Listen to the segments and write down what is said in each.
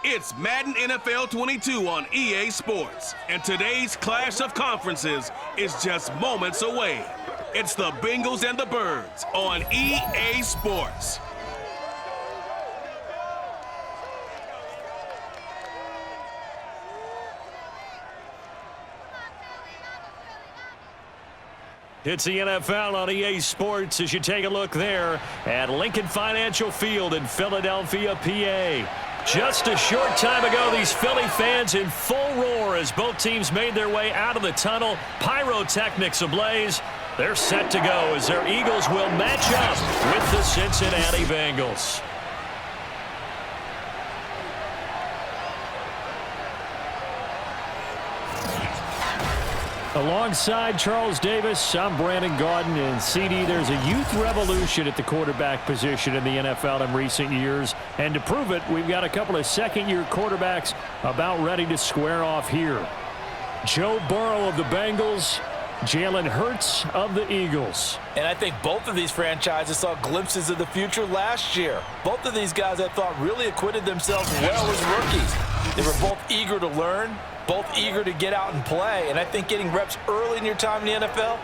It's Madden NFL 22 on EA Sports, and today's clash of conferences is just moments away. It's the Bengals and the Birds on EA Sports. It's the NFL on EA Sports as you take a look there at Lincoln Financial Field in Philadelphia, PA. Just a short time ago, these Philly fans in full roar as both teams made their way out of the tunnel. Pyrotechnics ablaze. They're set to go as their Eagles will match up with the Cincinnati Bengals. Alongside Charles Davis, I'm Brandon Gaudin, and CD, there's a youth revolution at the quarterback position in the NFL in recent years. And to prove it, we've got a couple of second-year quarterbacks about ready to square off here. Joe Burrow of the Bengals, Jalen Hurts of the Eagles. And I think both of these franchises saw glimpses of the future last year. Both of these guys, I thought, really acquitted themselves well as rookies. They were both eager to learn, both eager to get out and play. And I think getting reps early in your time in the NFL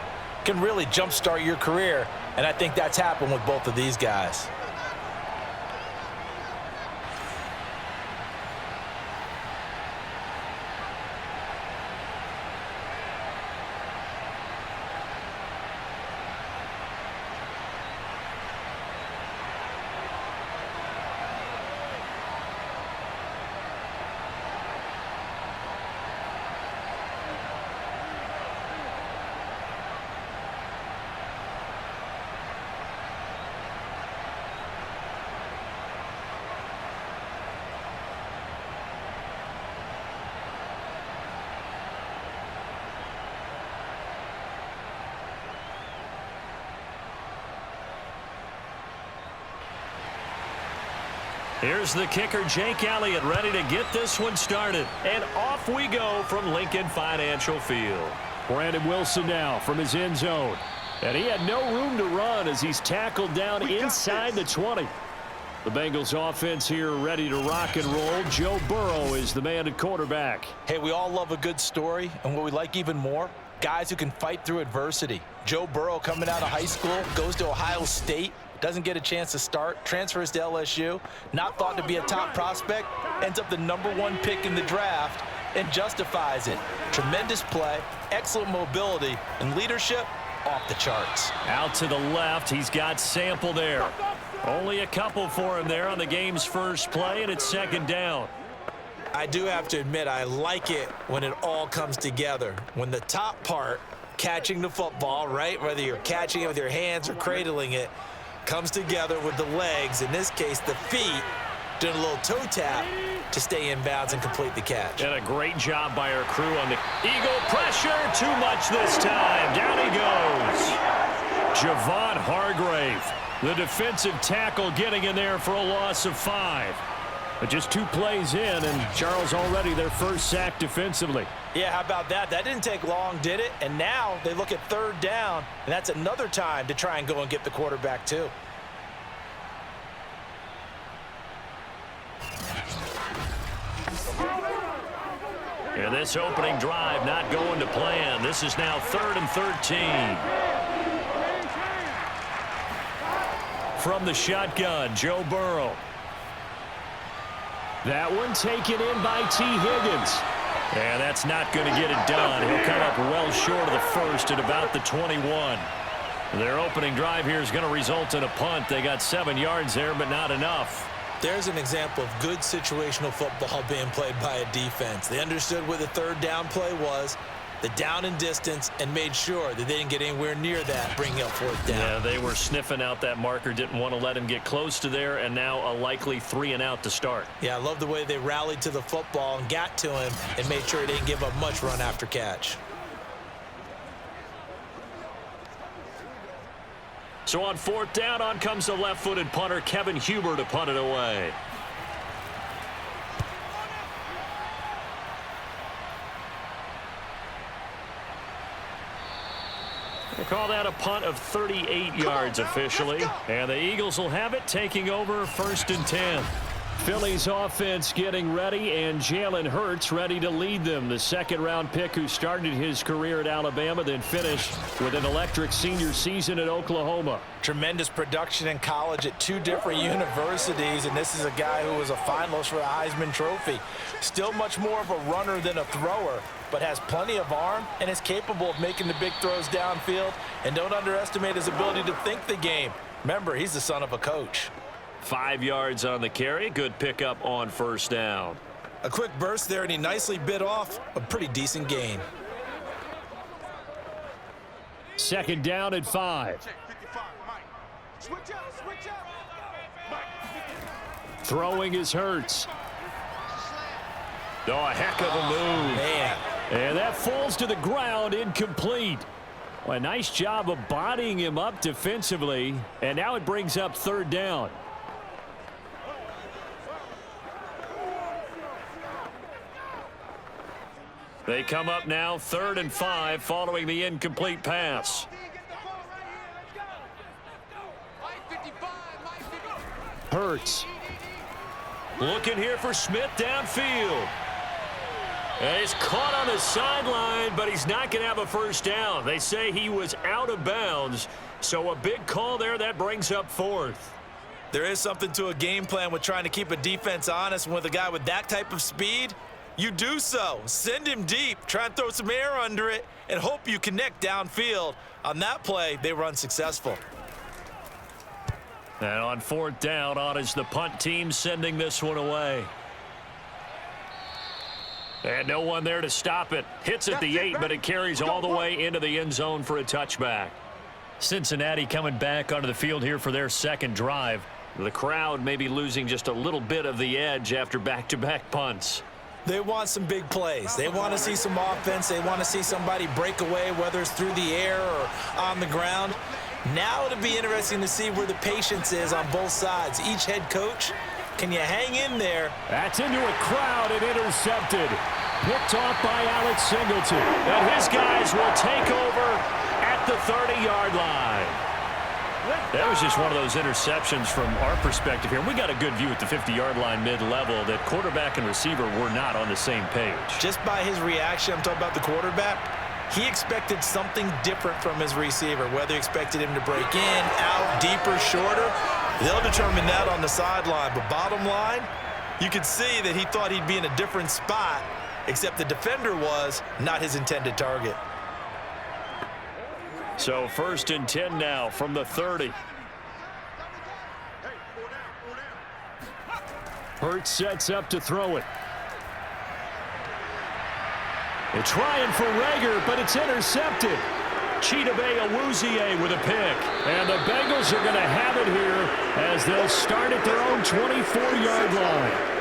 can really jumpstart your career. And I think that's happened with both of these guys. Here's the kicker, Jake Elliott, ready to get this one started. And off we go from Lincoln Financial Field. Brandon Wilson now from his end zone. And he had no room to run as he's tackled down inside the 20. The Bengals offense here ready to rock and roll. Joe Burrow is the man at quarterback. Hey, we all love a good story, and what we like even more, guys who can fight through adversity. Joe Burrow coming out of high school, goes to Ohio State, doesn't get a chance to start, transfers to LSU, not thought to be a top prospect, ends up the #1 pick in the draft, and justifies it. Tremendous play, excellent mobility, and leadership off the charts. Out to the left, he's got Sample there. Only a couple for him there on the game's first play, and it's second down. I do have to admit, I like it when it all comes together. When the top part, catching the football, right, whether you're catching it with your hands or cradling it, comes together with the legs, in this case the feet, doing a little toe tap to stay in bounds and complete the catch. And a great job by our crew on the Eagle pressure. Too much this time. Down he goes. Javon Hargrave, the defensive tackle, getting in there for a loss of 5. But just 2 plays in, and Charles already their first sack defensively. Yeah, how about that? That didn't take long, did it? And now they look at third down, and that's another time to try and go and get the quarterback too. And this opening drive not going to plan. This is now 3rd and 13. From the shotgun, Joe Burrow. That one taken in by T. Higgins. And that's not going to get it done. He'll come up well short of the first at about the 21. Their opening drive here is going to result in a punt. They got 7 yards there, but not enough. There's an example of good situational football being played by a defense. They understood where the third down play was, the down and distance, and made sure that they didn't get anywhere near that, bringing up 4th down. Yeah, they were sniffing out that marker, didn't want to let him get close to there, and now a likely 3 and out to start. Yeah, I love the way they rallied to the football and got to him and made sure he didn't give up much run after catch. So on 4th down, on comes the left-footed punter, Kevin Huber, to punt it away. They call that a punt of 38 yards officially. And the Eagles will have it, taking over 1st and 10. Philly's offense getting ready, and Jalen Hurts ready to lead them. The second-round pick who started his career at Alabama, then finished with an electric senior season at Oklahoma. Tremendous production in college at 2 different universities, and this is a guy who was a finalist for the Heisman Trophy. Still much more of a runner than a thrower, but has plenty of arm and is capable of making the big throws downfield. And don't underestimate his ability to think the game. Remember, he's the son of a coach. 5 yards on the carry. Good pickup on first down. A quick burst there, and he nicely bit off a pretty decent gain. Second down at 5. Throwing is Hurts. Oh, a heck of a move. Man. And that falls to the ground, incomplete. Well, a nice job of bodying him up defensively, and now it brings up third down. They come up now 3rd and 5 following the incomplete pass. Hurts. Looking here for Smith downfield. And he's caught on the sideline, but he's not going to have a first down. They say he was out of bounds, so a big call there. That brings up 4th. There is something to a game plan with trying to keep a defense honest. With a guy with that type of speed, you do so. Send him deep, try and throw some air under it, and hope you connect downfield. On that play, they were unsuccessful. And on 4th down, on is the punt team sending this one away. And no one there to stop it. Hits at the 8, but it carries all the way into the end zone for a touchback. Cincinnati coming back onto the field here for their second drive. The crowd may be losing just a little bit of the edge after back-to-back punts. They want some big plays. They want to see some offense. They want to see somebody break away, whether it's through the air or on the ground. Now it'll be interesting to see where the patience is on both sides. Each head coach, can you hang in there? That's into a crowd and intercepted. Picked off by Alex Singleton. And his guys will take over at the 30-yard line. That was just one of those interceptions from our perspective here. We got a good view at the 50-yard line mid-level that quarterback and receiver were not on the same page. Just by his reaction, I'm talking about the quarterback, he expected something different from his receiver, whether he expected him to break in, out, deeper, shorter. They'll determine that on the sideline. But bottom line, you could see that he thought he'd be in a different spot, except the defender was not his intended target. So 1st and 10 now from the 30. Hurts sets up to throw it. They're trying for Rager, but it's intercepted. Chidobe Awuzie with a pick. And the Bengals are going to have it here as they'll start at their own 24-yard line.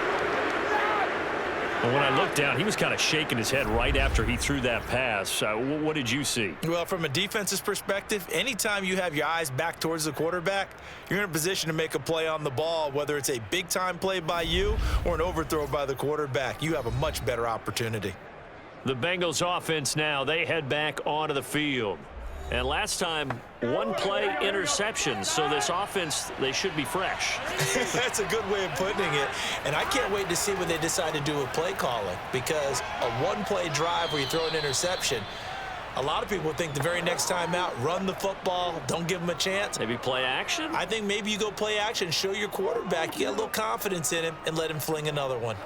But when I looked down, he was kind of shaking his head right after he threw that pass. What did you see? Well, from a defense's perspective, anytime you have your eyes back towards the quarterback, you're in a position to make a play on the ball, whether it's a big-time play by you or an overthrow by the quarterback. You have a much better opportunity. The Bengals offense now, they head back onto the field. And last time, one play interception. So this offense, they should be fresh. That's a good way of putting it. And I can't wait to see what they decide to do with play calling, because a one-play drive where you throw an interception, a lot of people think the very next time out, run the football, don't give them a chance. Maybe play action? I think maybe you go play action, show your quarterback, you get a little confidence in him, and let him fling another one.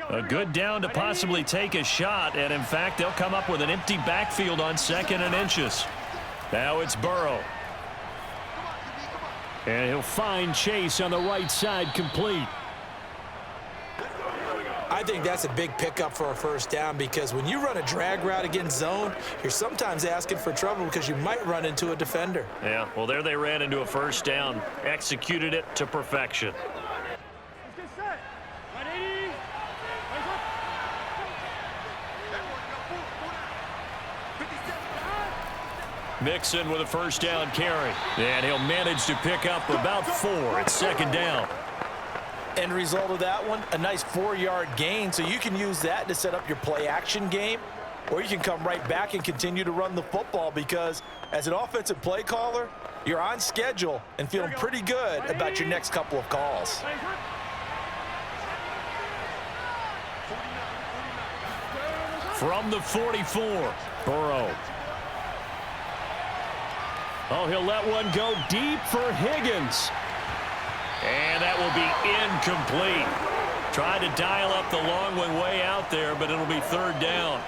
A good down to possibly take a shot, and in fact, they'll come up with an empty backfield on 2nd and inches. Now it's Burrow. And he'll find Chase on the right side complete. I think that's a big pickup for a first down, because when you run a drag route against zone, you're sometimes asking for trouble because you might run into a defender. Yeah, well, there they ran into a first down, executed it to perfection. Mixon with a first down carry. And he'll manage to pick up about 4. It's 2nd down. End result of that one, a nice 4-yard gain. So you can use that to set up your play action game, or you can come right back and continue to run the football, because as an offensive play caller, you're on schedule and feeling pretty good about your next couple of calls. From the 44, Burrow. Oh, he'll let one go deep for Higgins. And that will be incomplete. Tried to dial up the long one way out there, but it'll be third down.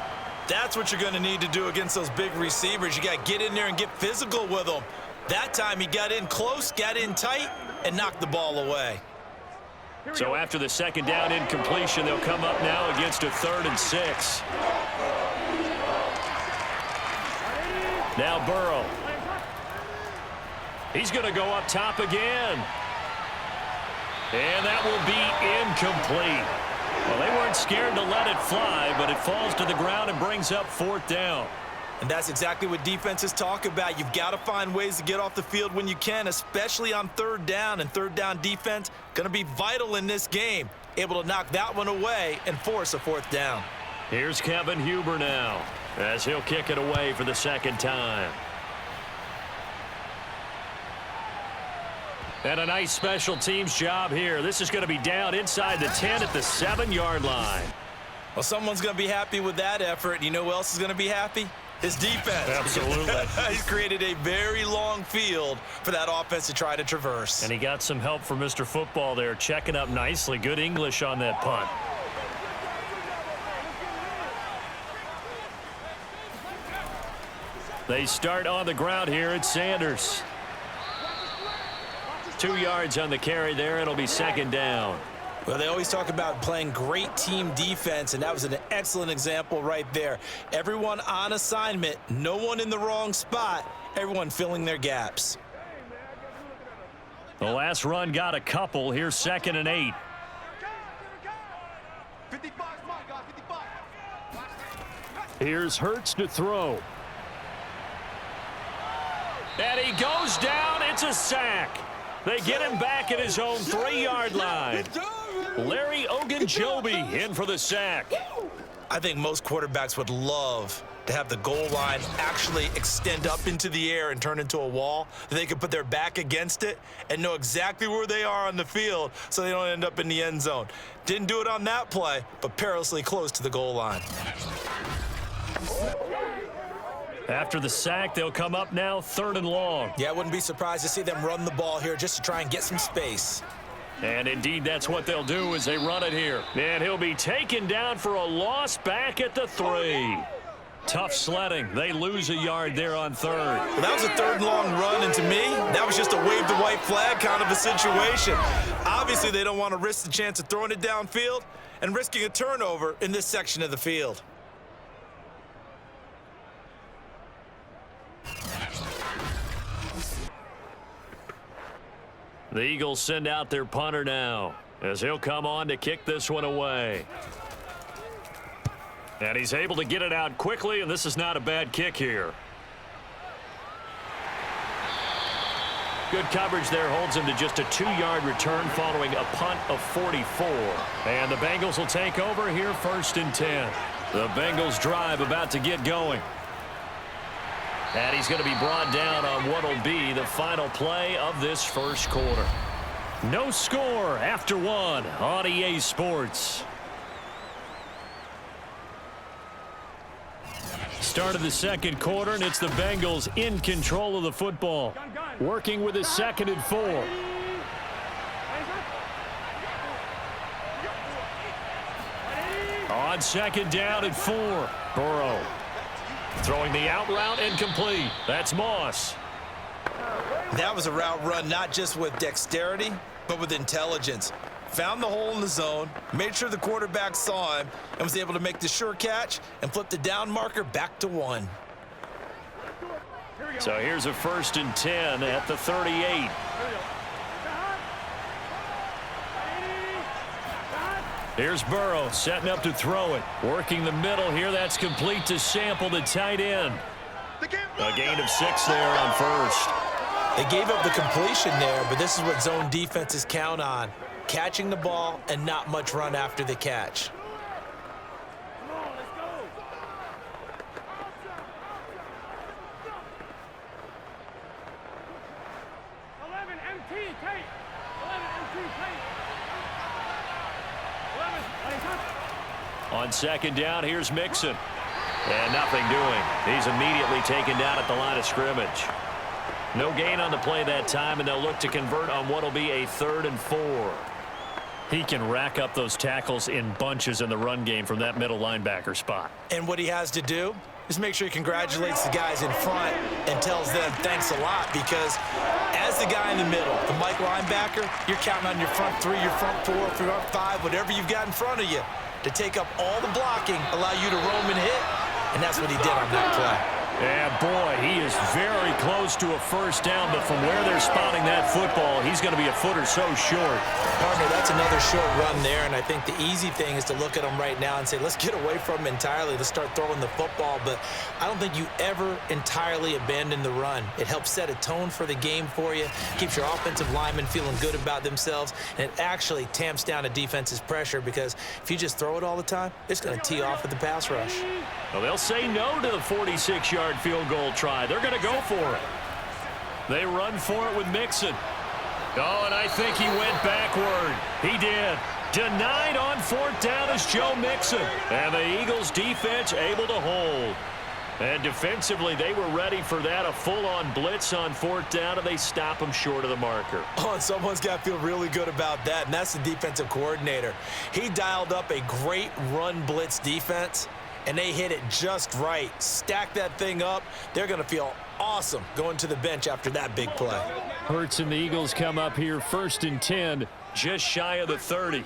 That's what you're going to need to do against those big receivers. You got to get in there and get physical with them. That time he got in close, got in tight, and knocked the ball away. So after the second down incompletion, they'll come up now against a 3rd and 6. Now Burrow. He's going to go up top again. And that will be incomplete. Well, they weren't scared to let it fly, but it falls to the ground and brings up 4th down. And that's exactly what defenses talk about. You've got to find ways to get off the field when you can, especially on 3rd down. And 3rd down defense going to be vital in this game. Able to knock that one away and force a 4th down. Here's Kevin Huber now, as he'll kick it away for the 2nd time. And a nice special teams job here. This is going to be down inside the 10 at the 7-yard line. Well, someone's going to be happy with that effort. You know who else is going to be happy? His defense. Absolutely. He's created a very long field for that offense to try to traverse. And he got some help from Mr. Football there, checking up nicely. Good English on that punt. They start on the ground here at Sanders. 2 yards on the carry there. It'll be 2nd down. Well, they always talk about playing great team defense, and that was an excellent example right there. Everyone on assignment, no one in the wrong spot, everyone filling their gaps. The last run got a couple. Here's 2nd and 8. Here's Hurts to throw. And he goes down. It's a sack. They get him back at his own 3-yard line. Larry Ogunjobi in for the sack. I think most quarterbacks would love to have the goal line actually extend up into the air and turn into a wall. They could put their back against it and know exactly where they are on the field so they don't end up in the end zone. Didn't do it on that play, but perilously close to the goal line. After the sack, they'll come up now 3rd and long. Yeah, I wouldn't be surprised to see them run the ball here just to try and get some space. And indeed, that's what they'll do as they run it here. And he'll be taken down for a loss back at the 3. Tough sledding. They lose a yard there on 3rd. Well, that was a 3rd and long run, and to me, that was just a wave the white flag kind of a situation. Obviously, they don't want to risk the chance of throwing it downfield and risking a turnover in this section of the field. The Eagles send out their punter now, as he'll come on to kick this one away. And he's able to get it out quickly, and this is not a bad kick here. Good coverage there holds him to just a 2-yard return following a punt of 44. And the Bengals will take over here 1st and 10. The Bengals drive about to get going. And he's going to be brought down on what will be the final play of this 1st quarter. No score after 1 on EA Sports. Start of the 2nd quarter, and it's the Bengals in control of the football. Working with a 2nd and 4. On 2nd down and 4. Burrow. Throwing the out route incomplete. That's Moss. That was a route run not just with dexterity, but with intelligence. Found the hole in the zone, made sure the quarterback saw him, and was able to make the sure catch and flip the down marker back to 1. So here's a 1st and 10 at the 38. Here's Burrow setting up to throw it. Working the middle here. That's complete to Sample, the tight end. A gain of 6 there on 1st. They gave up the completion there, but this is what zone defenses count on. Catching the ball and not much run after the catch. On second down, here's Mixon. And nothing doing. He's immediately taken down at the line of scrimmage. No gain on the play that time, and they'll look to convert on what will be a 3rd and 4. He can rack up those tackles in bunches in the run game from that middle linebacker spot. And what he has to do is make sure he congratulates the guys in front and tells them thanks a lot, because as the guy in the middle, the Mike linebacker, you're counting on your front 3, your front 4, your front 5, whatever you've got in front of you to take up all the blocking, allow you to roam and hit, and that's what he did on that play. And boy, he is very close to a first down, but from where they're spotting that football, he's going to be a foot or so short. Partner, that's another short run there, and I think the easy thing is to look at him right now and say, let's get away from him entirely. Let's start throwing the football, but I don't think you ever entirely abandon the run. It helps set a tone for the game for you, keeps your offensive linemen feeling good about themselves, and it actually tamps down a defense's pressure, because if you just throw it all the time, it's going to tee off with the pass rush. Well, they'll say no to the 46-yard field goal try. They're going to go for it. They run for it with Mixon. Oh, and I think he went backward. He did. Denied on 4th down is Joe Mixon. And the Eagles defense able to hold. And defensively, they were ready for that, a full-on blitz on 4th down, and they stop him short of the marker. Oh, and someone's got to feel really good about that, and that's the defensive coordinator. He dialed up a great run blitz defense, and they hit it just right. Stack that thing up. They're going to feel awesome going to the bench after that big play. Hurts and the Eagles come up here 1st and 10, just shy of the 30.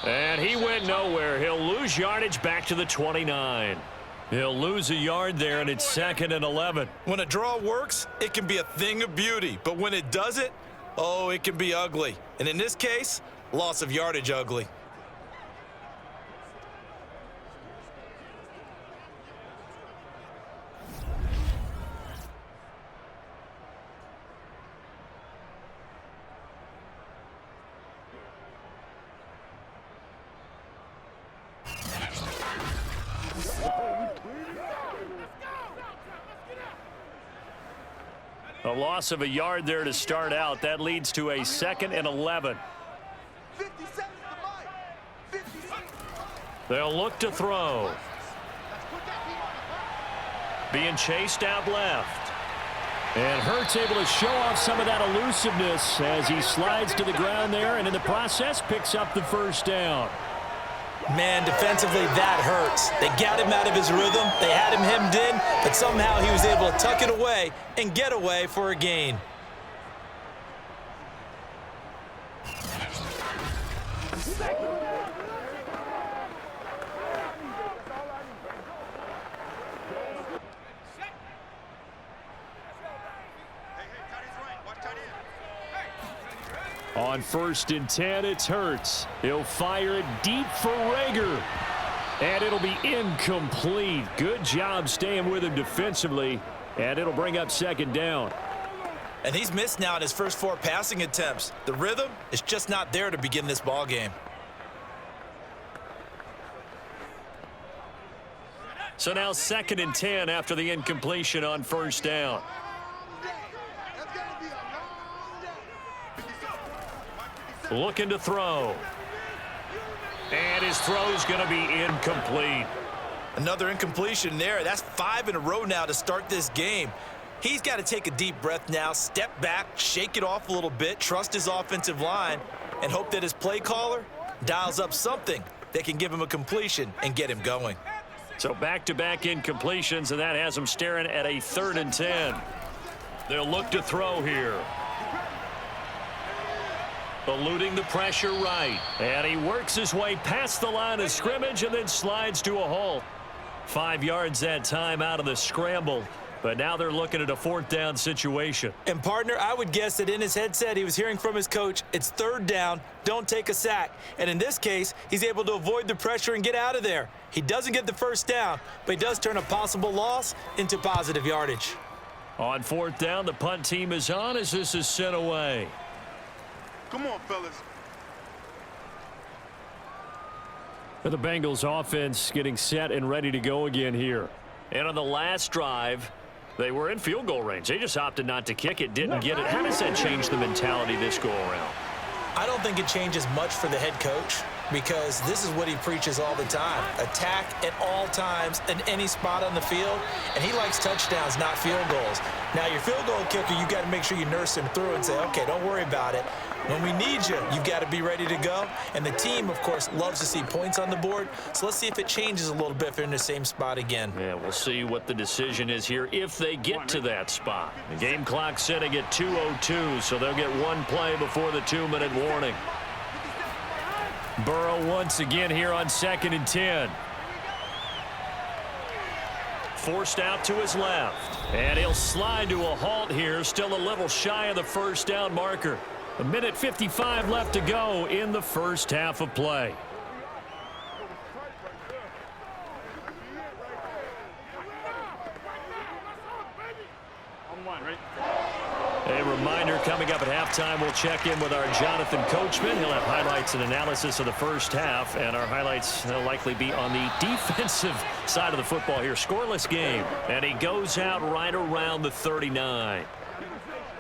And he went nowhere. He'll lose yardage back to the 29. He'll lose a yard there, and it's 2nd and 11. When a draw works, it can be a thing of beauty. But when it doesn't, oh, it can be ugly. And in this case, loss of yardage ugly. A loss of a yard there to start out. That leads to a 2nd and 11. They'll look to throw. Being chased out left. And Hurts able to show off some of that elusiveness as he slides to the ground there, and in the process picks up the first down. Man, defensively, that hurts. They got him out of his rhythm. They had him hemmed in, but somehow he was able to tuck it away and get away for a gain. On 1st and 10, it's Hurts. He'll fire it deep for Rager. And it'll be incomplete. Good job staying with him defensively. And it'll bring up 2nd down. And he's missed now in his first 4 passing attempts. The rhythm is just not there to begin this ball game. So now 2nd and 10 after the incompletion on 1st down. Looking to throw. And his throw's going to be incomplete. Another incompletion there. That's 5 in a row now to start this game. He's got to take a deep breath now, step back, shake it off a little bit, trust his offensive line, and hope that his play caller dials up something that can give him a completion and get him going. So back-to-back incompletions, and that has him staring at a 3rd and 10. They'll look to throw here. Eluding the pressure right. And he works his way past the line of scrimmage and then slides to a halt. 5 yards that time out of the scramble. But now they're looking at a 4th down situation. And, partner, I would guess that in his headset he was hearing from his coach, it's 3rd down, don't take a sack. And in this case, he's able to avoid the pressure and get out of there. He doesn't get the first down, but he does turn a possible loss into positive yardage. On 4th down, the punt team is on as this is sent away. Come on, fellas. The Bengals offense getting set and ready to go again here. And on the last drive, They were in field goal range. They just opted not to kick it, didn't get it. How does that change the mentality this go-around? I don't think it changes much for the head coach because this is what he preaches all the time. Attack at all times in any spot on the field, and he likes touchdowns, not field goals. Now, your field goal kicker, you've got to make sure you nurse him through and say, okay, don't worry about it. When we need you, you've got to be ready to go. And the team, of course, loves to see points on the board. So let's see if it changes a little bit if they're in the same spot again. Yeah, we'll see what the decision is here if they get to that spot. The game clock sitting at 2:02, so they'll get one play before the 2-minute warning. Burrow once again here on 2nd and 10. Forced out to his left. And he'll slide to a halt here, still a little shy of the first down marker. 1:55 left to go in the first half of play. A reminder coming up at halftime, we'll check in with our Jonathan Coachman. He'll have highlights and analysis of the first half, and our highlights will likely be on the defensive side of the football here. Scoreless game, and he goes out right around the 39.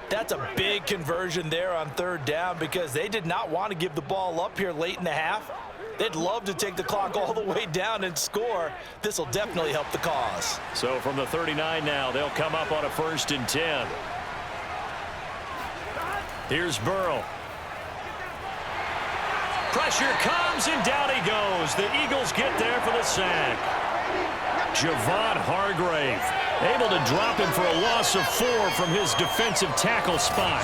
That's a big conversion there on 3rd down because they did not want to give the ball up here late in the half. They'd love to take the clock all the way down and score. This will definitely help the cause. So from the 39 now, they'll come up on a 1st and 10. Here's Burrow. Pressure comes, and down he goes. The Eagles get there for the sack. Javon Hargrave able to drop him for a loss of 4 from his defensive tackle spot.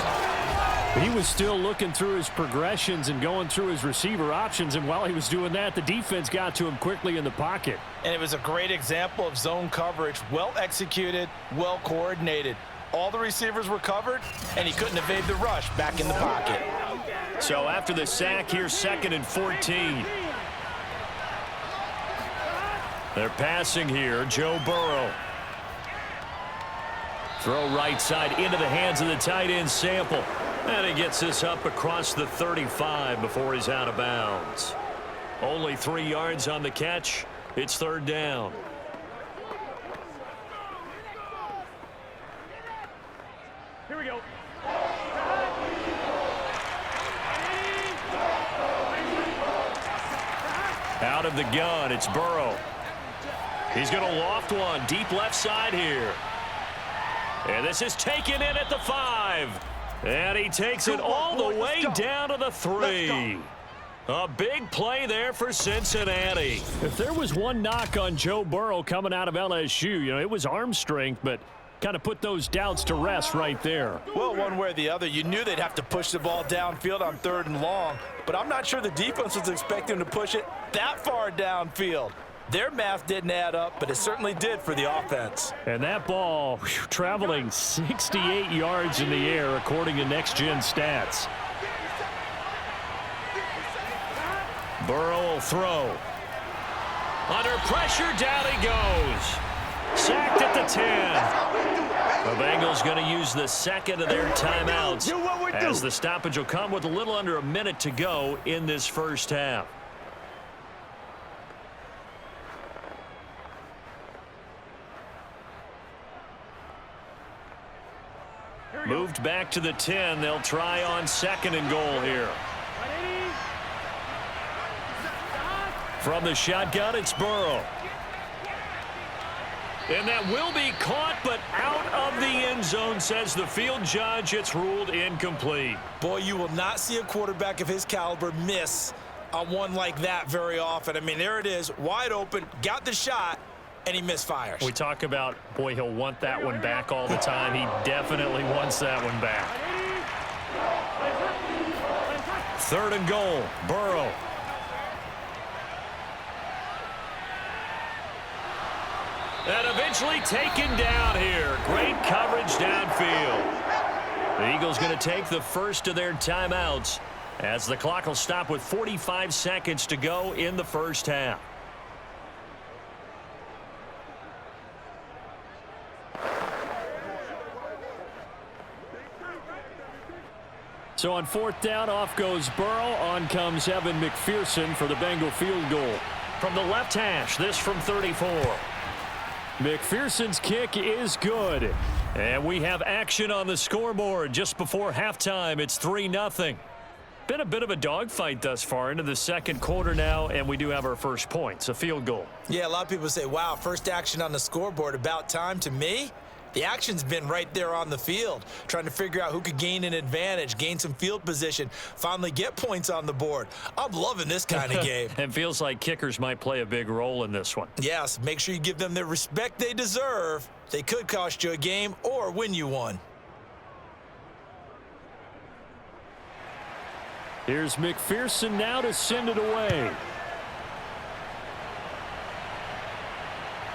He was still looking through his progressions and going through his receiver options, and while he was doing that, the defense got to him quickly in the pocket. And it was a great example of zone coverage. Well executed, well coordinated. All the receivers were covered, and he couldn't evade the rush back in the pocket. So after the sack, here's 2nd and 14. They're passing here. Joe Burrow. Throw right side into the hands of the tight end Sample. And he gets this up across the 35 before he's out of bounds. Only 3 yards on the catch. It's 3rd down. Here we go. Out of the gun, it's Burrow. He's going to loft one deep left side here. And this is taken in at the 5. And he takes it all the way down to the 3. A big play there for Cincinnati. If there was one knock on Joe Burrow coming out of LSU, it was arm strength, but kind of put those doubts to rest right there. Well, one way or the other, you knew they'd have to push the ball downfield on 3rd and long, but I'm not sure the defense was expecting to push it that far downfield. Their math didn't add up, but it certainly did for the offense. And that ball traveling 68 yards in the air, according to Next Gen Stats. Burrow will throw. Under pressure, down he goes. Sacked at the 10. The Bengals going to use the 2nd of their timeouts as the stoppage will come with a little under a minute to go in this first half. Moved back to the 10. They'll try on 2nd and goal here. From the shotgun, it's Burrow. And that will be caught, but out of the end zone, says the field judge. It's ruled incomplete. Boy, you will not see a quarterback of his caliber miss on one like that very often. I mean, there it is, wide open, got the shot, and he misfires. We talk about, boy, he'll want that one back all the time. He definitely wants that one back. 3rd and goal, Burrow. And eventually taken down here. Great coverage downfield. The Eagles going to take the first of their timeouts as the clock will stop with 45 seconds to go in the first half. So on 4th down, off goes Burrow. On comes Evan McPherson for the Bengal field goal. From the left hash, this from 34. McPherson's kick is good. And we have action on the scoreboard just before halftime. It's 3-0. Been a bit of a dogfight thus far into the second quarter now, and we do have our first points, a field goal. Yeah, a lot of people say, wow, first action on the scoreboard, about time. To me, the action's been right there on the field, trying to figure out who could gain an advantage, gain some field position, finally get points on the board. I'm loving this kind of game. It feels like kickers might play a big role in this one. Yes, make sure you give them the respect they deserve. They could cost you a game or win you one. Here's McPherson now to send it away.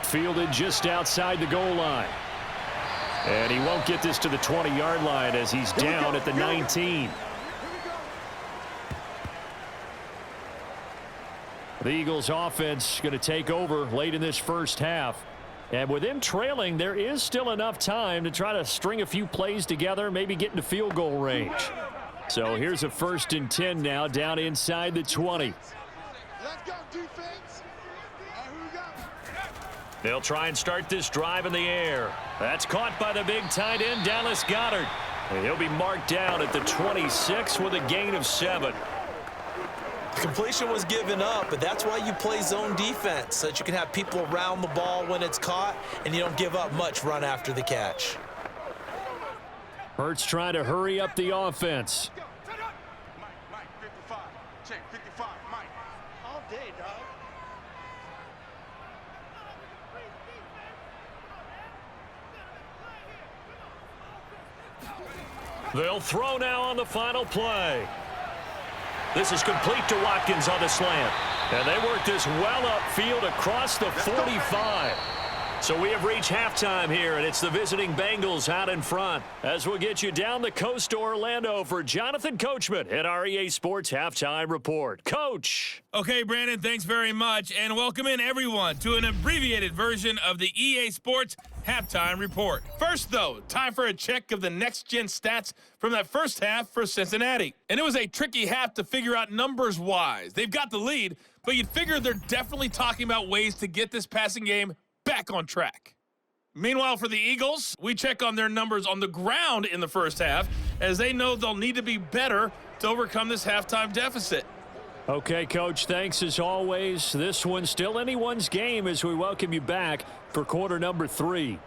Fielded just outside the goal line. And he won't get this to the 20-yard line as he's down at the 19. The Eagles offense going to take over late in this first half. And with them trailing, there is still enough time to try to string a few plays together, maybe get into field goal range. So here's a 1st and 10 now down inside the 20. Let's go, defense. Who we got? They'll try and start this drive in the air. That's caught by the big tight end, Dallas Goedert. And he'll be marked down at the 26 with a gain of 7. Completion was given up, but that's why you play zone defense, so that you can have people around the ball when it's caught, and you don't give up much run after the catch. Hurts trying to hurry up the offense. Mike, 55. Check, 55, Mike. All day, dog. They'll throw now on the final play. This is complete to Watkins on the slant. And they work this well upfield across the 45. So we have reached halftime here, and it's the visiting Bengals out in front. As we'll get you down the coast to Orlando for Jonathan Coachman at our EA Sports Halftime Report. Coach. Okay, Brandon, thanks very much, and welcome in everyone to an abbreviated version of the EA Sports Halftime Report. First, though, time for a check of the next-gen stats from that first half for Cincinnati. And it was a tricky half to figure out numbers-wise. They've got the lead, but you'd figure they're definitely talking about ways to get this passing game back on track. Meanwhile, for the Eagles, we check on their numbers on the ground in the first half, as they know they'll need to be better to overcome this halftime deficit. Okay, Coach, thanks as always. This one's still anyone's game as we welcome you back for quarter number 3.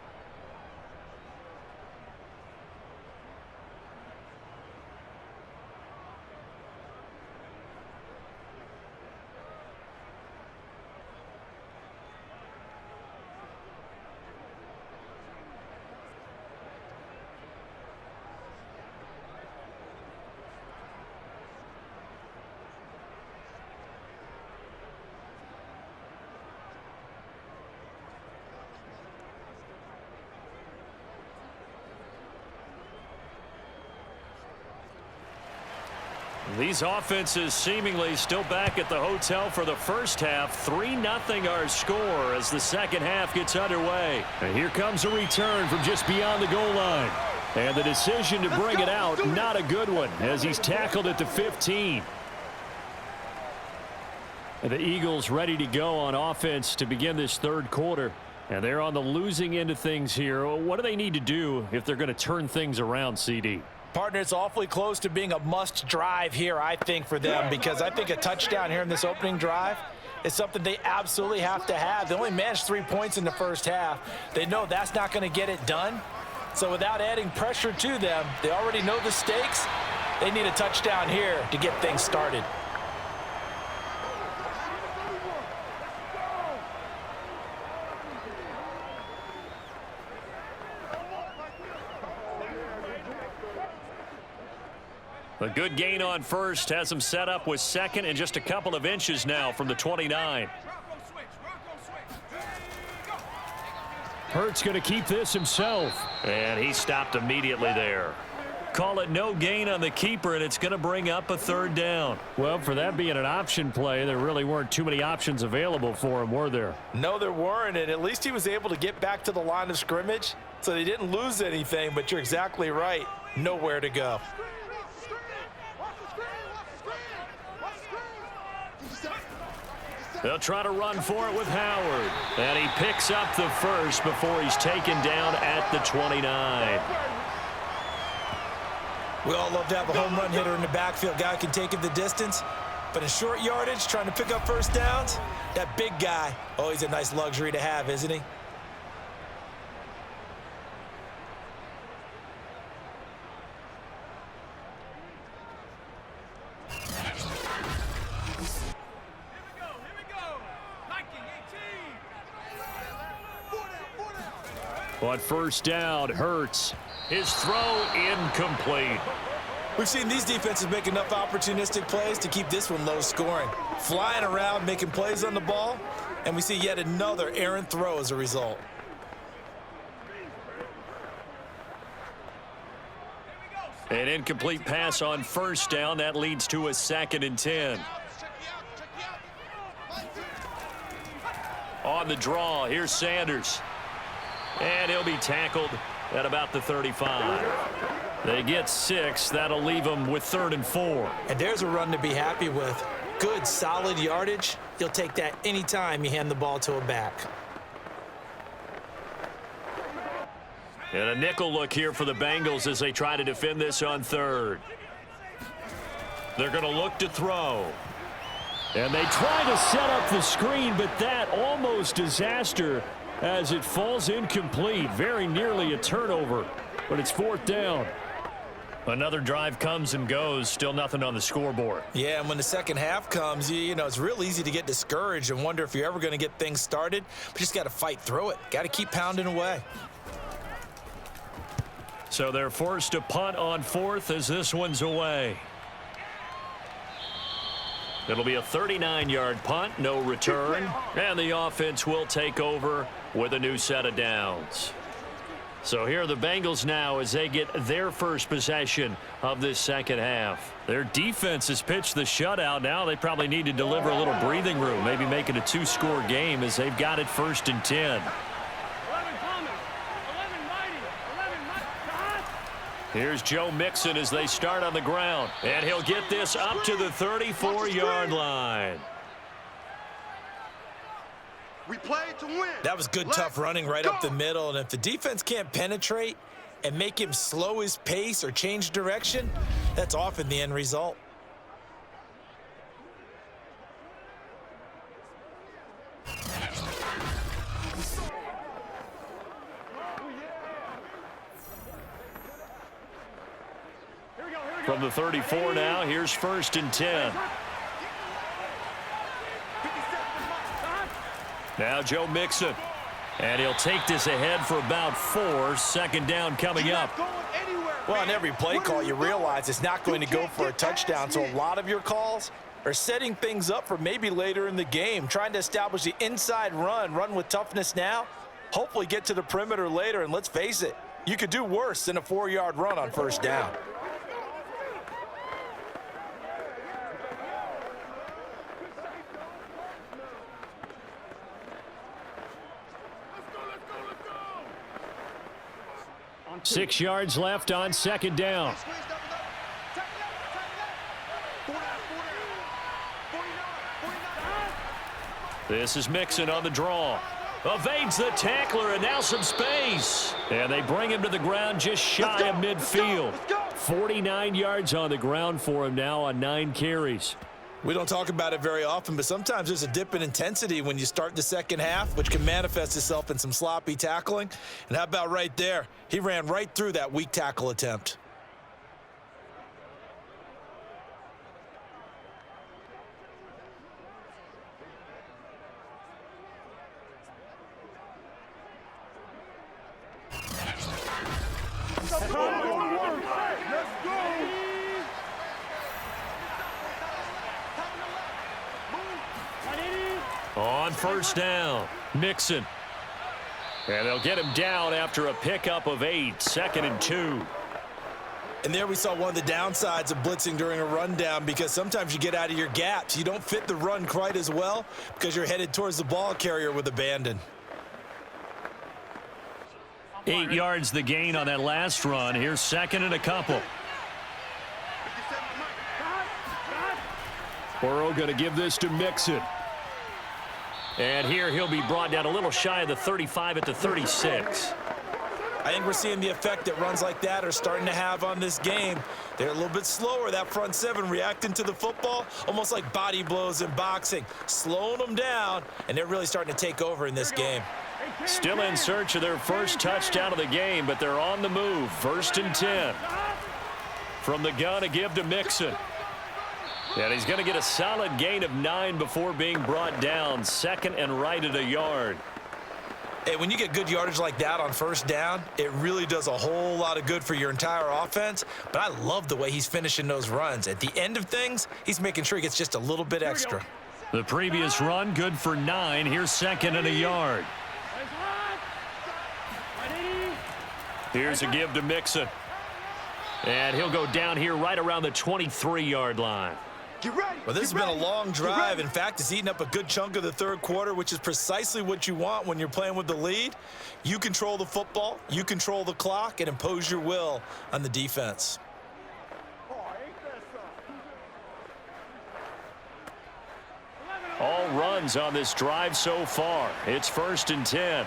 These offenses seemingly still back at the hotel for the first half. 3-0 our score as the second half gets underway. And here comes a return from just beyond the goal line. And the decision to bring it out, not a good one, as he's tackled at the 15. And the Eagles ready to go on offense to begin this third quarter. And they're on the losing end of things here. What do they need to do if they're going to turn things around, CD? Partner, it's awfully close to being a must drive here, I think, for them, because I think a touchdown here in this opening drive is something they absolutely have to have. They only managed 3 points in the first half. They know that's not going to get it done. So without adding pressure to them, they already know the stakes. They need a touchdown here to get things started. A good gain on first has him set up with second and just a couple of inches now from the 29. Hurts going to keep this himself. And he stopped immediately there. Call it no gain on the keeper, and it's going to bring up a third down. Well, for that being an option play, there really weren't too many options available for him, were there? No, there weren't, and at least he was able to get back to the line of scrimmage, so they didn't lose anything, but you're exactly right. Nowhere to go. They'll try to run for it with Howard. And he picks up the first before he's taken down at the 29. We all love to have a home run hitter in the backfield. Guy can take it the distance. But in short yardage, trying to pick up first downs, that big guy, oh, he's a nice luxury to have, isn't he? On first down, Hurts. His throw incomplete. We've seen these defenses make enough opportunistic plays to keep this one low scoring. Flying around, making plays on the ball, and we see yet another errant throw as a result. An incomplete pass on first down. That leads to a 2nd and 10. On the draw, here's Sanders. And he'll be tackled at about the 35. They get 6. That'll leave them with 3rd and 4. And there's a run to be happy with. Good, solid yardage. You'll take that anytime you hand the ball to a back. And a nickel look here for the Bengals as they try to defend this on 3rd. They're going to look to throw. And they try to set up the screen, but that almost disaster as it falls incomplete. Very nearly a turnover, but it's 4th down. Another drive comes and goes. Still nothing on the scoreboard. Yeah, and when the second half comes, you know, it's real easy to get discouraged and wonder if you're ever going to get things started. But you just got to fight through it. Got to keep pounding away. So they're forced to punt on 4th as this one's away. It'll be a 39-yard punt, no return, and the offense will take over with a new set of downs. So here are the Bengals now as they get their first possession of this second half. Their defense has pitched the shutout. Now they probably need to deliver a little breathing room, maybe make it a 2-score game as they've got it 1st and 10. Here's Joe Mixon as they start on the ground. And he'll get this up to the 34-yard line. We played to win. That was good, tough running right up the middle. And if the defense can't penetrate and make him slow his pace or change direction, that's often the end result. From the 34 now, here's 1st and 10. Now Joe Mixon. And he'll take this ahead for about 4. 2nd down coming up. Well, on every play call, you realize it's not going to go for a touchdown. So a lot of your calls are setting things up for maybe later in the game, trying to establish the inside run with toughness now, hopefully get to the perimeter later. And let's face it, you could do worse than a 4-yard run on first down. Six yards left on 2nd down. This is Mixon on the draw. Evades the tackler and now some space. And they bring him to the ground just shy of midfield. 49 yards on the ground for him now on 9 carries. We don't talk about it very often, but sometimes there's a dip in intensity when you start the second half, which can manifest itself in some sloppy tackling. And how about right there? He ran right through that weak tackle attempt. On first down, Mixon. And they'll get him down after a pickup of 8. 2nd and 2. And there we saw one of the downsides of blitzing during a rundown, because sometimes you get out of your gaps. You don't fit the run quite as well because you're headed towards the ball carrier with abandon. 8 yards the gain on that last run. Here's 2nd and a couple. Burrow going to give this to Mixon. And here he'll be brought down a little shy of the 35 at the 36. I think we're seeing the effect that runs like that are starting to have on this game. They're a little bit slower, that front seven, reacting to the football, almost like body blows in boxing, slowing them down, and they're really starting to take over in this game. Still in search of their first touchdown of the game, but they're on the move. 1st and 10. From the gun, a give to Mixon. And he's going to get a solid gain of 9 before being brought down. 2nd and right at a yard. Hey, when you get good yardage like that on 1st down, it really does a whole lot of good for your entire offense. But I love the way he's finishing those runs. At the end of things, he's making sure he gets just a little bit extra. The previous run, good for 9. Here's 2nd and a yard. Here's a give to Mixon. And he'll go down here right around the 23-yard line. Well, this has been a long drive. In fact, it's eaten up a good chunk of the 3rd quarter, which is precisely what you want when you're playing with the lead. You control the football, you control the clock, and impose your will on the defense. All runs on this drive so far. It's 1st and 10.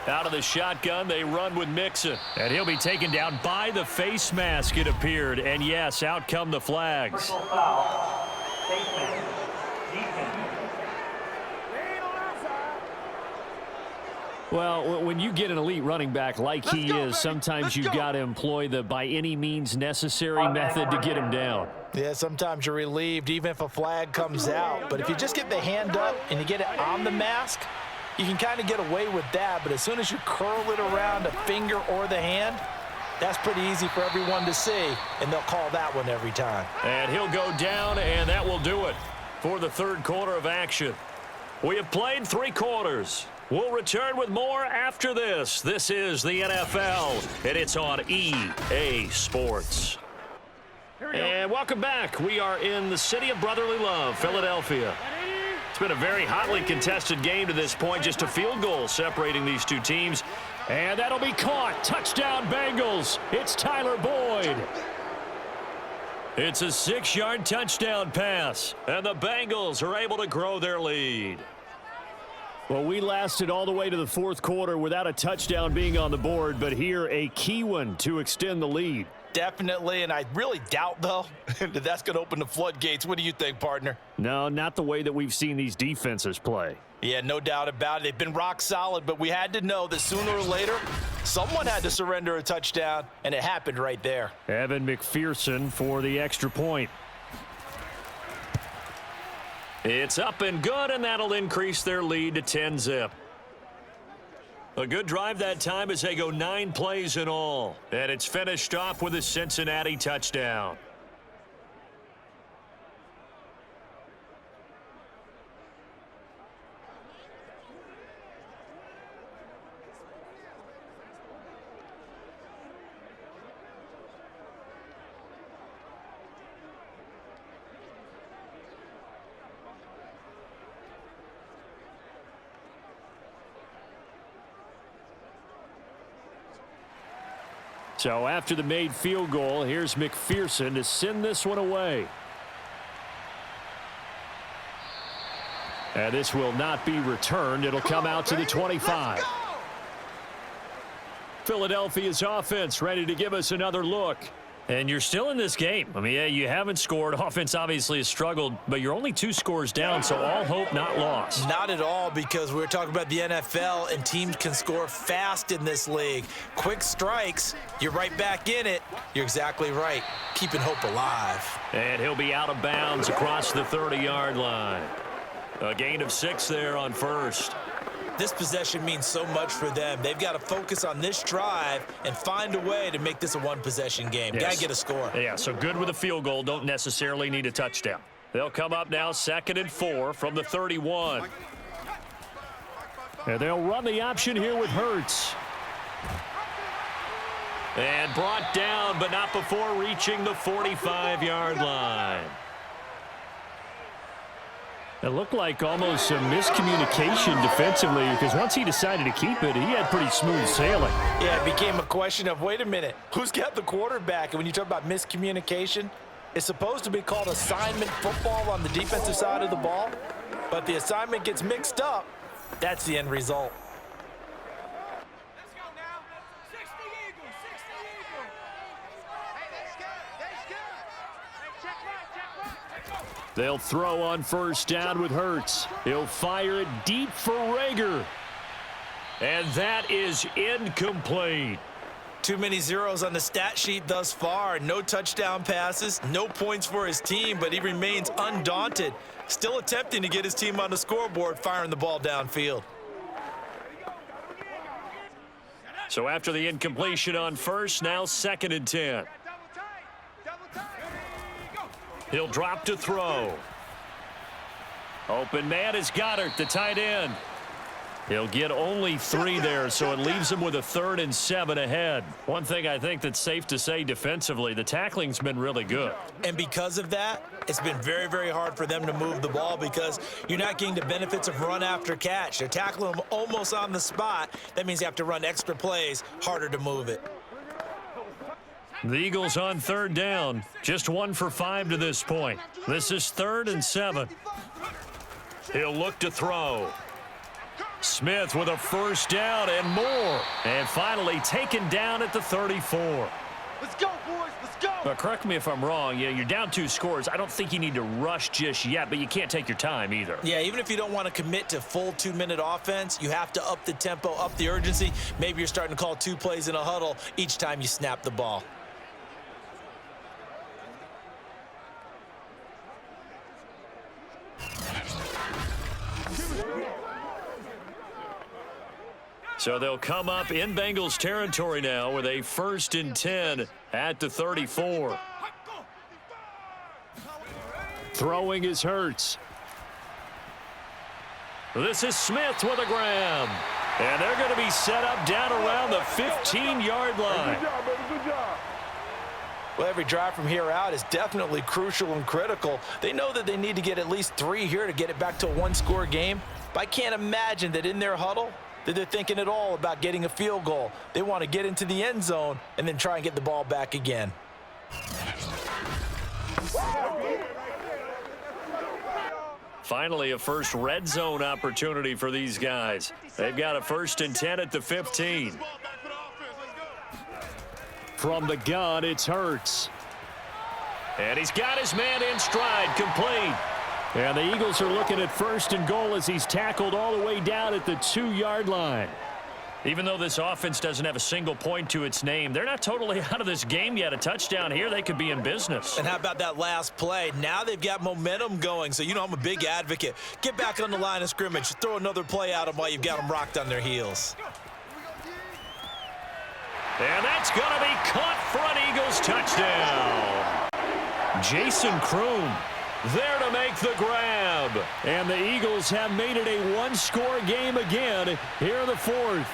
Out of the shotgun, they run with Mixon. And he'll be taken down by the face mask, it appeared. And yes, out come the flags. Well, when you get an elite running back like he is, sometimes you've got to employ the by any means necessary method to get him down. Yeah, sometimes you're relieved even if a flag comes out. But if you just get the hand up and you get it on the mask, you can kind of get away with that. But as soon as you curl it around a finger or the hand, that's pretty easy for everyone to see, and they'll call that one every time. And he'll go down, and that will do it for the 3rd quarter of action. We have played 3 quarters. We'll return with more after this. This is the NFL, and it's on EA Sports. And welcome back. We are in the city of brotherly love, Philadelphia. It's been a very hotly contested game to this point, just a field goal separating these two teams. And that'll be caught. Touchdown, Bengals. It's Tyler Boyd. It's a 6-yard touchdown pass, and the Bengals are able to grow their lead. Well, we lasted all the way to the 4th quarter without a touchdown being on the board, but here a key one to extend the lead. Definitely, and I really doubt, though, that that's going to open the floodgates. What do you think, partner? No, not the way that we've seen these defenses play. Yeah, no doubt about it. They've been rock solid, but we had to know that sooner or later, someone had to surrender a touchdown, and it happened right there. Evan McPherson for the extra point. It's up and good, and that'll increase their lead to 10-zip. A good drive that time as they go 9 plays in all. And it's finished off with a Cincinnati touchdown. So after the made field goal, here's McPherson to send this one away. And this will not be returned. It'll come out to the 25. Philadelphia's offense ready to give us another look. And you're still in this game. I mean, yeah, you haven't scored. Offense obviously has struggled, but you're only 2 scores down, so all hope not lost. Not at all, because we're talking about the NFL, and teams can score fast in this league. Quick strikes, you're right back in it. You're exactly right. Keeping hope alive. And he'll be out of bounds across the 30-yard line. A gain of 6 there on 1st. This possession means so much for them. They've got to focus on this drive and find a way to make this a one-possession game. Yes. Got to get a score. Yeah, so good with a field goal. Don't necessarily need a touchdown. They'll come up now 2nd and 4 from the 31. And they'll run the option here with Hurts. And brought down, but not before reaching the 45-yard line. It looked like almost a miscommunication defensively, because once he decided to keep it, he had pretty smooth sailing. Yeah, it became a question of, wait a minute, who's got the quarterback? And when you talk about miscommunication, It's supposed to be called assignment football on the defensive side of the ball, but the assignment gets mixed up. That's the end result. Let's go now. 60 Eagles, 60 Eagles. Hey, that's good. That's good. Hey, check right. Let's go. They'll throw on first down with Hurts. He'll fire it deep for Rager. And that is incomplete. Too many zeros on the stat sheet thus far. No touchdown passes, no points for his team, but he remains undaunted. Still attempting to get his team on the scoreboard, firing the ball downfield. So after the incompletion on first, now 2nd and 10. Double tight. He'll drop to throw. Open man is Goddard, the tight end. He'll get only 3 there, so it leaves him with a 3rd and 7 ahead. One thing I think that's safe to say defensively, the tackling's been really good. And because of that, it's been very, very hard for them to move the ball because you're not getting the benefits of run after catch. They're tackling them almost on the spot. That means you have to run extra plays, harder to move it. The Eagles on 3rd down, just 1 for 5 to this point. This is 3rd and 7. He'll look to throw. Smith with a first down and more. And finally taken down at the 34. Let's go, boys. Let's go. But correct me if I'm wrong. You're down 2 scores. I don't think you need to rush just yet, but you can't take your time either. Yeah, even if you don't want to commit to full 2-minute offense, you have to up the tempo, up the urgency. Maybe you're starting to call 2 plays in a huddle each time you snap the ball. So they'll come up in Bengals territory now with a 1st and 10 at the 34. Throwing is Hurts. This is Smith with a grab. And they're going to be set up down around the 15-yard line. Well, every drive from here out is definitely crucial and critical. They know that they need to get at least 3 here to get it back to a 1-score game. But I can't imagine that in their huddle that they're thinking at all about getting a field goal. They want to get into the end zone and then try and get the ball back again. Finally, a first red zone opportunity for these guys. They've got a 1st and 10 at the 15. From the gun, it's Hurts. And he's got his man in stride, complete. And the Eagles are looking at 1st and goal as he's tackled all the way down at the 2-yard line. Even though this offense doesn't have a single point to its name, they're not totally out of this game yet. A touchdown here, they could be in business. And how about that last play? Now they've got momentum going, so you know I'm a big advocate. Get back on the line of scrimmage. Throw another play at them while you've got them rocked on their heels. And that's going to be caught for an Eagles touchdown. Jason Kroom there to make the grab. And the Eagles have made it a 1-score game again here in the 4th.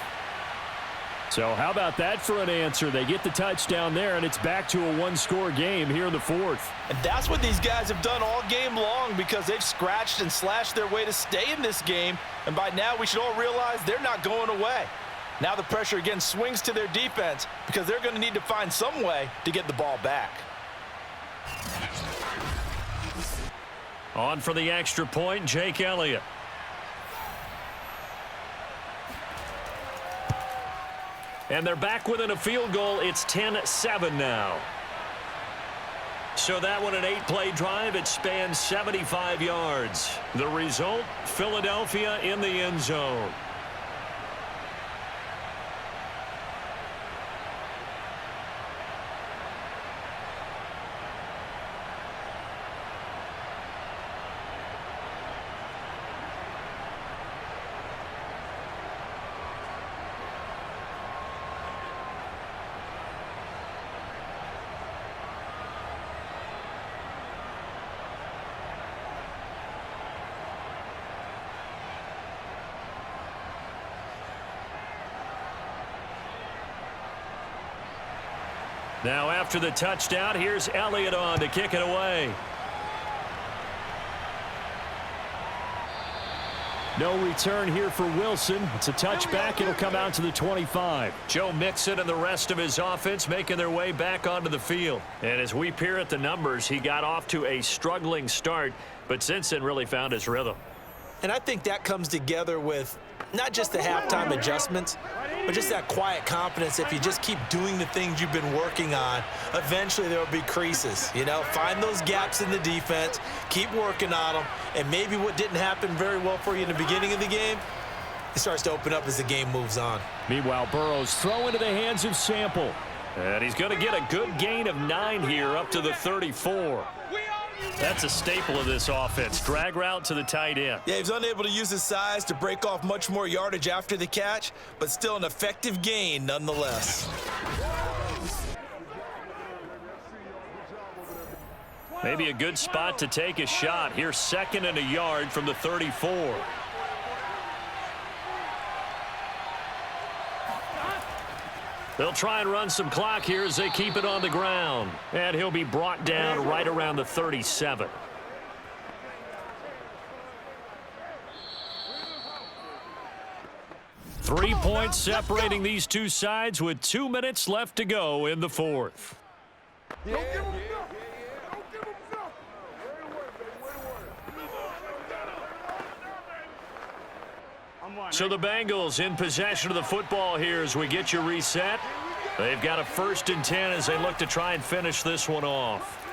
So how about that for an answer? They get the touchdown there, and it's back to a 1-score game here in the 4th. And that's what these guys have done all game long because they've scratched and slashed their way to stay in this game. And by now, we should all realize they're not going away. Now the pressure again swings to their defense because they're going to need to find some way to get the ball back. On for the extra point, Jake Elliott. And they're back within a field goal. It's 10-7 now. So that one, an 8-play drive. It spans 75 yards. The result, Philadelphia in the end zone. Now after the touchdown, here's Elliott on to kick it away. No return here for Wilson. It's a touchback. It'll come out to the 25. Joe Mixon and the rest of his offense making their way back onto the field. And as we peer at the numbers, he got off to a struggling start, but since then really found his rhythm. And I think that comes together with not just the halftime adjustments, but just that quiet confidence. If you just keep doing the things you've been working on, eventually there will be creases. You know, find those gaps in the defense, keep working on them, and maybe what didn't happen very well for you in the beginning of the game, it starts to open up as the game moves on. Meanwhile, Burrow's throw into the hands of Sample. And he's going to get a good gain of 9 here up to the 34. That's a staple of this offense. Drag route to the tight end. Yeah, he was unable to use his size to break off much more yardage after the catch, but still an effective gain nonetheless. Maybe a good spot to take a shot. Here's 2nd and a yard from the 34. They'll try and run some clock here as they keep it on the ground. And he'll be brought down right around the 37. Three points separating these two sides with 2 minutes left to go in the fourth. So the Bengals in possession of the football here as we get you reset. They've got a 1st and 10 as they look to try and finish this one off.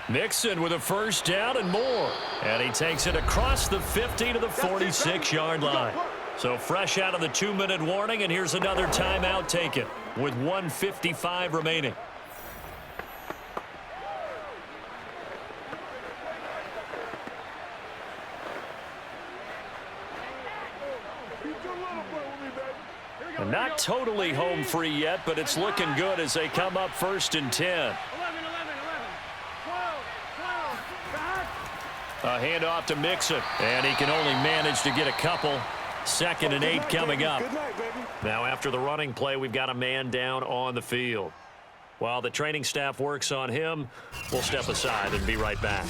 Mixon with a 1st down and more. And he takes it across the 50 to the 46-yard line. So fresh out of the 2-minute warning, and here's another timeout taken with 1:55 remaining. And not totally home free yet, but it's looking good as they come up 1st and 10. A handoff to Mixon, and he can only manage to get a couple. 2nd and 8 coming up. Now after the running play, we've got a man down on the field. While the training staff works on him, we'll step aside and be right back.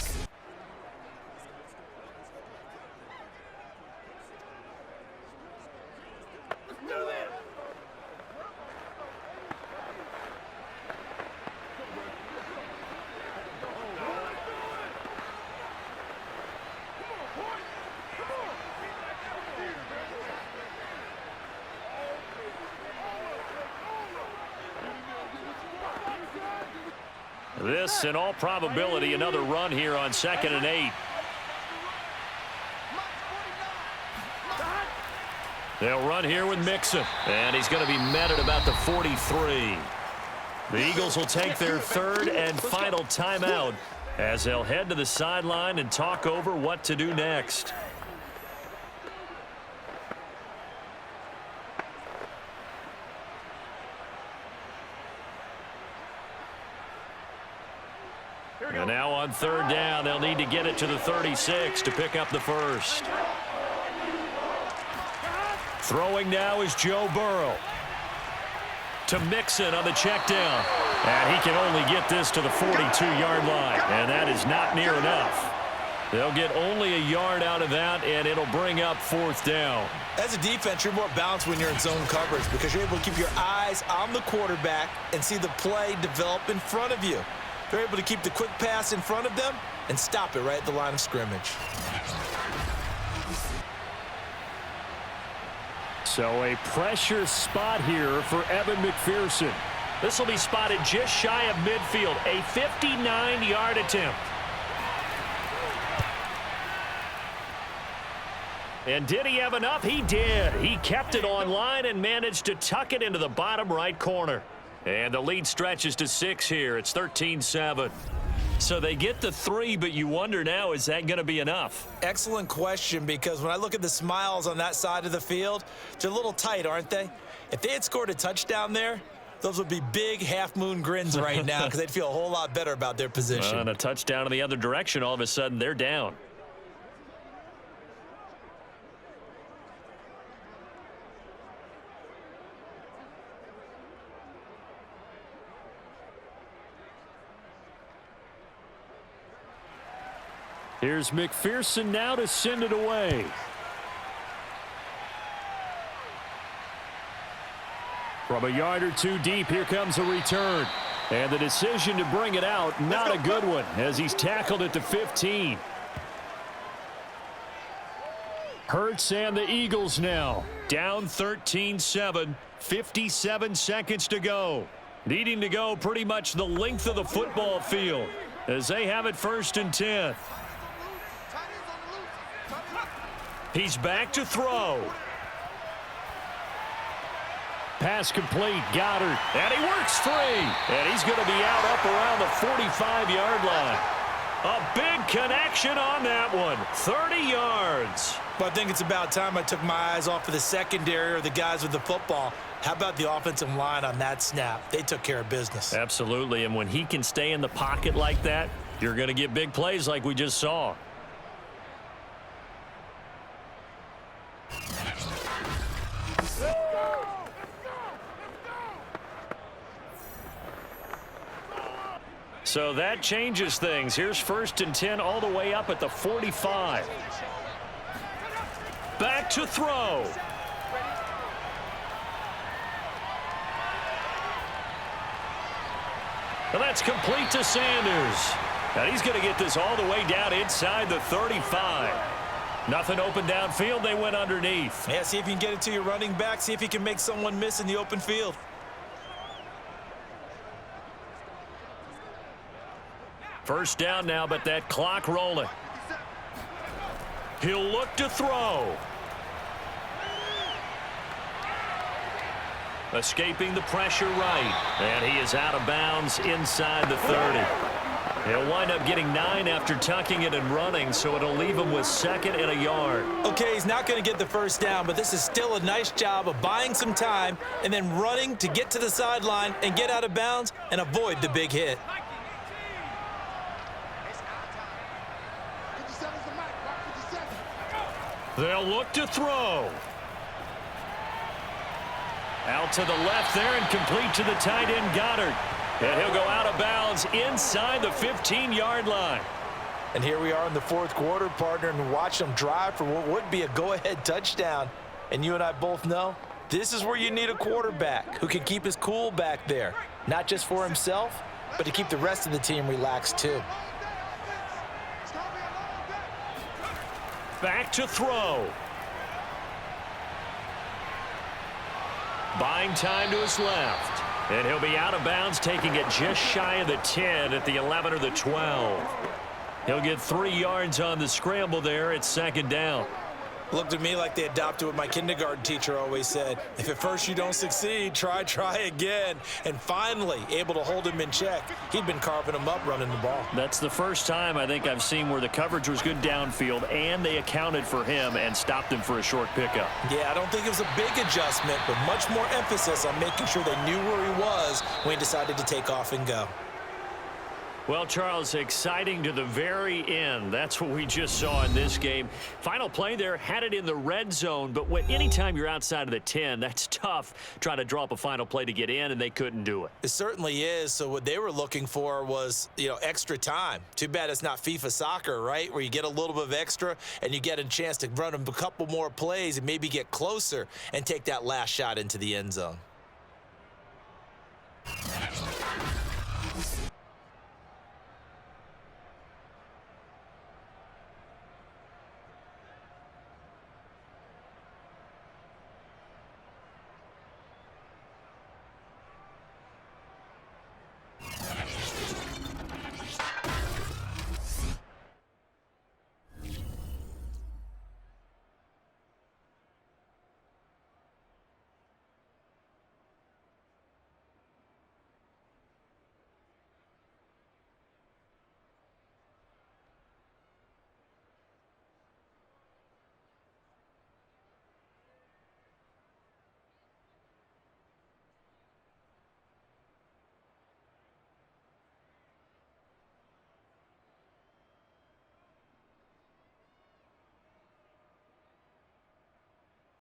This, in all probability, another run here on 2nd and 8. They'll run here with Mixon, and he's going to be met at about the 43. The Eagles will take their 3rd and final timeout as they'll head to the sideline and talk over what to do next. And now on 3rd down, they'll need to get it to the 36 to pick up the 1st. Throwing now is Joe Burrow. To Mixon on the check down. And he can only get this to the 42-yard line. And that is not near enough. They'll get only a yard out of that, and it'll bring up 4th down. As a defense, you're more balanced when you're in zone coverage because you're able to keep your eyes on the quarterback and see the play develop in front of you. They're able to keep the quick pass in front of them and stop it right at the line of scrimmage. So a pressure spot here for Evan McPherson. This will be spotted just shy of midfield, a 59-yard attempt. And did he have enough? He did. He kept it on line and managed to tuck it into the bottom right corner. And the lead stretches to 6 here. It's 13-7. So they get the 3, but you wonder now, is that going to be enough? Excellent question, because when I look at the smiles on that side of the field, they're a little tight, aren't they? If they had scored a touchdown there, those would be big half-moon grins right now because they'd feel a whole lot better about their position. And a touchdown in the other direction, all of a sudden they're down. Here's McPherson now to send it away. From a yard or two deep, here comes a return. And the decision to bring it out, not a good one, as he's tackled at the 15. Hurts and the Eagles now. Down 13-7, 57 seconds to go. Needing to go pretty much the length of the football field as they have it 1st and 10. He's back to throw. Pass complete, Goddard, and he works free. And he's going to be out up around the 45-yard line. A big connection on that one, 30 yards. But I think it's about time I took my eyes off of the secondary or the guys with the football. How about the offensive line on that snap? They took care of business. Absolutely, and when he can stay in the pocket like that, you're going to get big plays like we just saw. So that changes things. Here's 1st and 10 all the way up at the 45. Back to throw. And that's complete to Sanders. And he's going to get this all the way down inside the 35. Nothing open downfield. They went underneath. Yeah, see if you can get it to your running back. See if you can make someone miss in the open field. First down now, but that clock rolling. He'll look to throw. Escaping the pressure right. And he is out of bounds inside the 30. He'll wind up getting 9 after tucking it and running, so it'll leave him with 2nd and a yard. Okay, he's not going to get the first down, but this is still a nice job of buying some time and then running to get to the sideline and get out of bounds and avoid the big hit. They'll look to throw. Out to the left there and complete to the tight end, Goddard. And he'll go out of bounds inside the 15-yard line. And here we are in the 4th quarter, partner, and watch them drive for what would be a go-ahead touchdown. And you and I both know this is where you need a quarterback who can keep his cool back there, not just for himself, but to keep the rest of the team relaxed too. Back to throw. Buying time to his left. And he'll be out of bounds, taking it just shy of the 10 at the 11 or the 12. He'll get 3 yards on the scramble there at 2nd down. Looked to me like they adopted what my kindergarten teacher always said. If at first you don't succeed, try again. And finally able to hold him in check. He'd been carving him up running the ball. That's the first time I think I've seen where the coverage was good downfield and they accounted for him and stopped him for a short pickup. Yeah, I don't think it was a big adjustment, but much more emphasis on making sure they knew where he was when he decided to take off and go. Well, Charles, exciting to the very end. That's what we just saw in this game. Final play there, had it in the red zone, but anytime you're outside of the 10, that's tough trying to draw up a final play to get in, and they couldn't do it. It certainly is. So what they were looking for was, extra time. Too bad it's not FIFA soccer, right, where you get a little bit of extra and you get a chance to run a couple more plays and maybe get closer and take that last shot into the end zone.